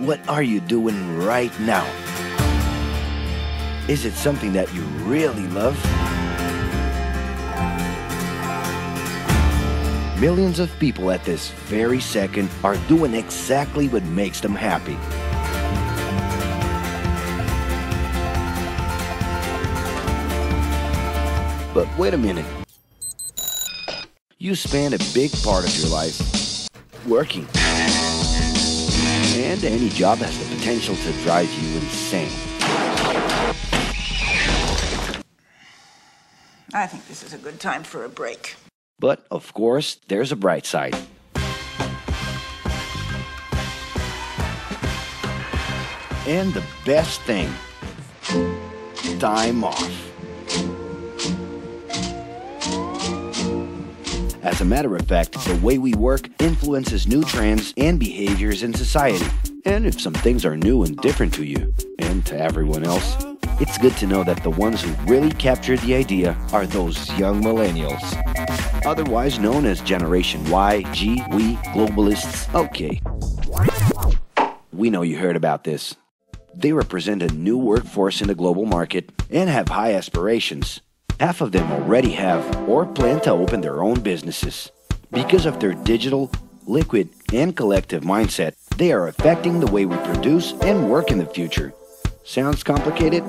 What are you doing right now? Is it something that you really love? Millions of people at this very second are doing exactly what makes them happy. But wait a minute. You spend a big part of your life working. And any job has the potential to drive you insane. I think this is a good time for a break. But, of course, there's a bright side. And the best thing, time off. As a matter of fact, the way we work influences new trends and behaviors in society. And if some things are new and different to you, and to everyone else, it's good to know that the ones who really captured the idea are those young millennials. Otherwise known as Generation Y, G, we, globalists. Okay. We know you heard about this. They represent a new workforce in the global market and have high aspirations. Half of them already have or plan to open their own businesses. Because of their digital, liquid, and collective mindset, they are affecting the way we produce and work in the future. Sounds complicated?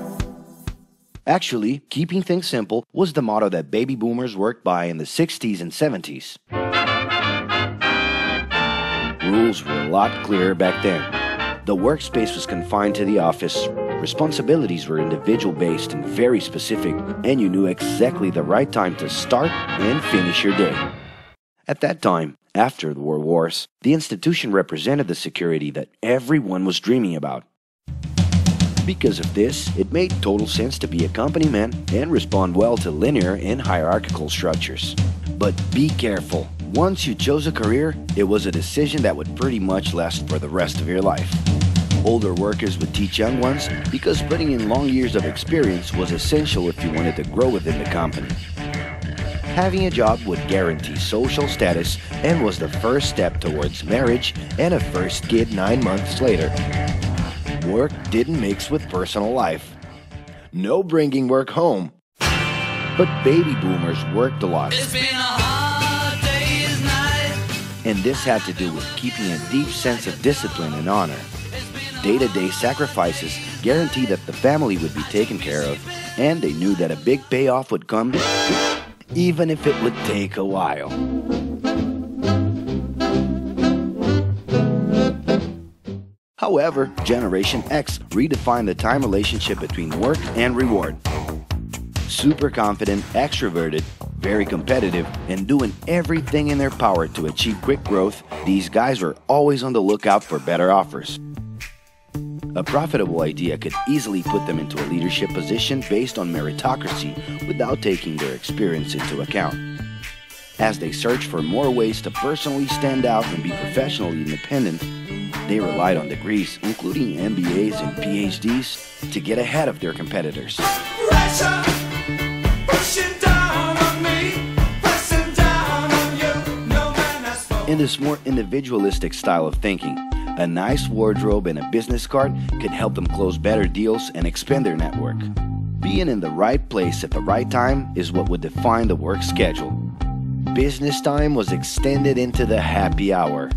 Actually, keeping things simple was the motto that baby boomers worked by in the 60s and 70s. Rules were a lot clearer back then. The workspace was confined to the office, responsibilities were individual-based and very specific, and you knew exactly the right time to start and finish your day. At that time, after the World Wars, the institution represented the security that everyone was dreaming about. Because of this, it made total sense to be a company man and respond well to linear and hierarchical structures. But be careful. Once you chose a career, it was a decision that would pretty much last for the rest of your life. Older workers would teach young ones because putting in long years of experience was essential if you wanted to grow within the company. Having a job would guarantee social status and was the first step towards marriage and a first kid 9 months later. Work didn't mix with personal life. No bringing work home. But baby boomers worked a lot. It's been a hard day's night. And this had to do with keeping a deep sense of discipline and honor. Day-to-day sacrifices guaranteed that the family would be taken care of, and they knew that a big payoff would come, even if it would take a while. However, Generation X redefined the time relationship between work and reward. Super confident, extroverted, very competitive, and doing everything in their power to achieve quick growth, these guys were always on the lookout for better offers. A profitable idea could easily put them into a leadership position based on meritocracy without taking their experience into account. As they searched for more ways to personally stand out and be professionally independent, they relied on degrees, including MBAs and PhDs, to get ahead of their competitors. Pressure, pushing down on me, pressing down on you. No man has spoken. In this more individualistic style of thinking, a nice wardrobe and a business card could help them close better deals and expand their network. Being in the right place at the right time is what would define the work schedule. Business time was extended into the happy hour.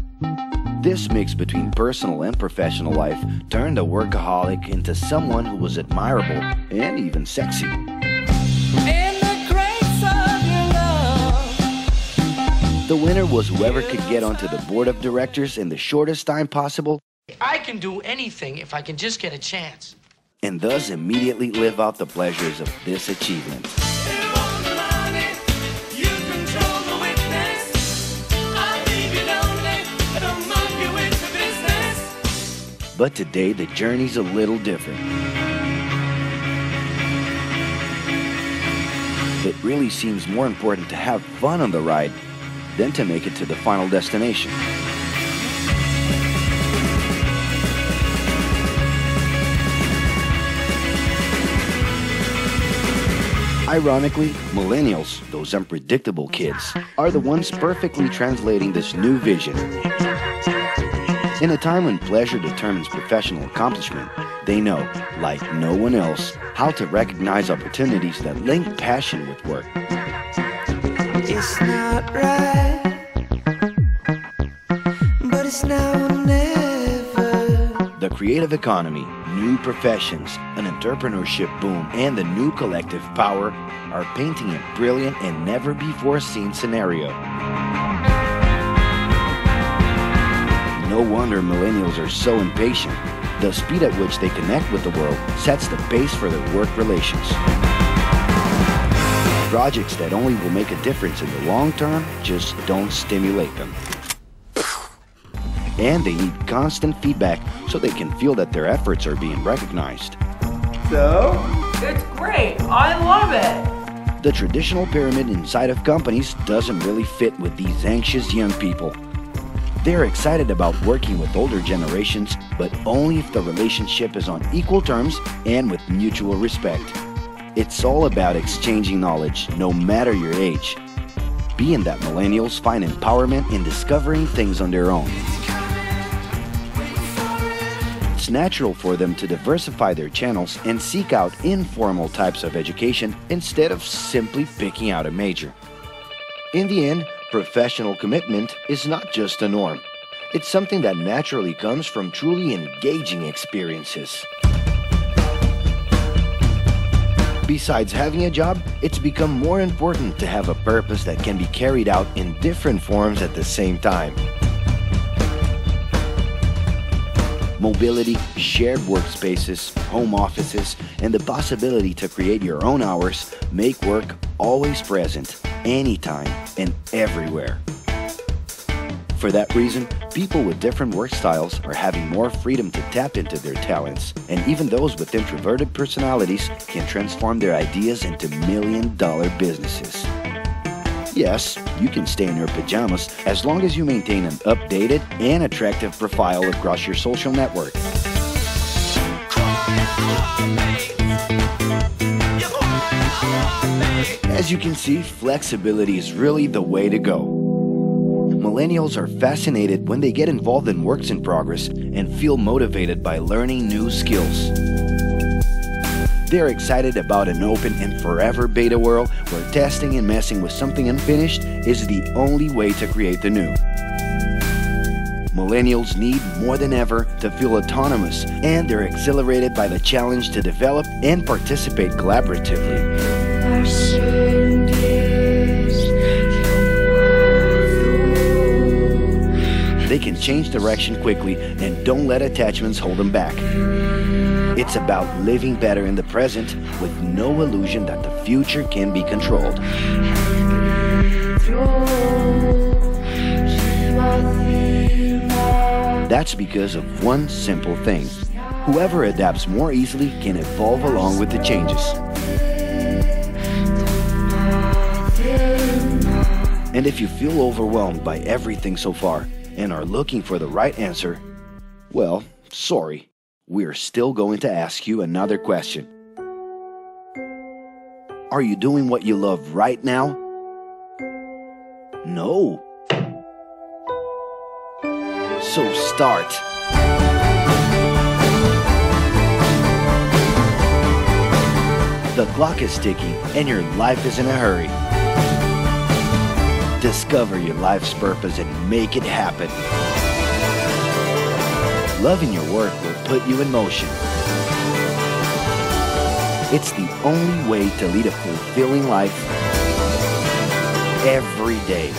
This mix between personal and professional life turned a workaholic into someone who was admirable and even sexy. In the grace of your love. The winner was whoever could get onto the board of directors in the shortest time possible, I can do anything if I can just get a chance. and thus immediately live out the pleasures of this achievement. You want the money, you control the witness. I leave you lonely, don't monkey with the business. But today, the journey's a little different. It really seems more important to have fun on the ride than to make it to the final destination. Ironically, millennials, those unpredictable kids, are the ones perfectly translating this new vision. In a time when pleasure determines professional accomplishment, they know, like no one else, how to recognize opportunities that link passion with work. It's not right, but it's now or never. The creative economy, new professions, an entrepreneurship boom, and the new collective power are painting a brilliant and never-before-seen scenario. No wonder millennials are so impatient. The speed at which they connect with the world sets the pace for their work relations. Projects that only will make a difference in the long term just don't stimulate them. And they need constant feedback so they can feel that their efforts are being recognized. So? It's great. I love it. The traditional pyramid inside of companies doesn't really fit with these anxious young people. They're excited about working with older generations, but only if the relationship is on equal terms and with mutual respect. It's all about exchanging knowledge, no matter your age. Being that millennials find empowerment in discovering things on their own. It's natural for them to diversify their channels and seek out informal types of education instead of simply picking out a major. In the end, professional commitment is not just a norm. It's something that naturally comes from truly engaging experiences. Besides having a job, it's become more important to have a purpose that can be carried out in different forms at the same time. Mobility, shared workspaces, home offices, and the possibility to create your own hours make work always present, anytime and everywhere. For that reason, people with different work styles are having more freedom to tap into their talents, and even those with introverted personalities can transform their ideas into million-dollar businesses. Yes, you can stay in your pajamas as long as you maintain an updated and attractive profile across your social network. As you can see, flexibility is really the way to go. Millennials are fascinated when they get involved in works in progress and feel motivated by learning new skills. They're excited about an open and forever beta world where testing and messing with something unfinished is the only way to create the new. Millennials need more than ever to feel autonomous, and they're exhilarated by the challenge to develop and participate collaboratively. They can change direction quickly and don't let attachments hold them back. It's about living better in the present with no illusion that the future can be controlled. That's because of one simple thing. Whoever adapts more easily can evolve along with the changes. And if you feel overwhelmed by everything so far and are looking for the right answer, well, sorry, we're still going to ask you another question. Are you doing what you love right now? No. So start. The clock is ticking and your life is in a hurry. Discover your life's purpose and make it happen. Loving your work will put you in motion. It's the only way to lead a fulfilling life every day.